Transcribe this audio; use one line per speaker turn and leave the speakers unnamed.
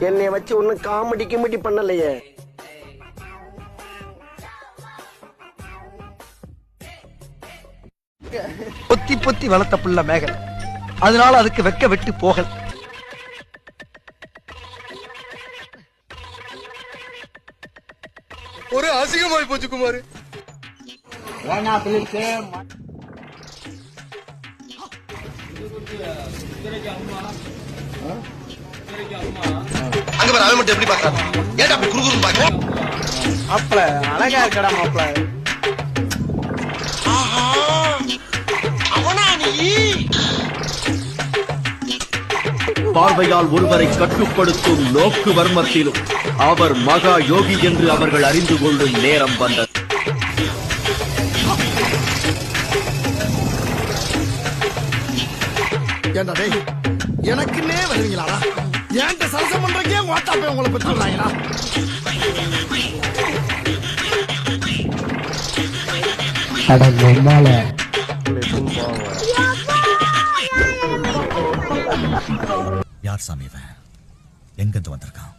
என்னைய வச்சு ஒன்னும் காமெடி கிமெடி பண்ணலையே.
பொத்தி பொத்தி வளர்த்த புள்ள மேகல், அதனால அதுக்கு வெக்க வெட்டு போகல்.
ஒரு அசிங்கமாய் போச்சு குமார். அங்க பாரு அவன் மட்டும் எப்படி பாக்குறான். ஏன்டா அப்படி குறுகுறுன்னு பாக்குற?
மாப்ள அழகா இருக்கடா மாப்ள.
ஆஹா அவனா நீ?
பார்வையால் ஒருவரை கட்டுப்படுத்தும் நோக்கு வர்மத்திலும் அவர் மகா யோகி என்று அவர்கள் அறிந்து கொள்ளும் நேரம் வந்தது.
ஏண்டா டேய், எனக்குன்னே வருவீங்களாடா? ஏன்ட்ட சரசம் பண்றக்கே வாட்டா போய் உங்களை பத்தி சொல்றாங்களா?
யார் சாமி இவன்? எங்கிருந்து வந்திருக்கான்?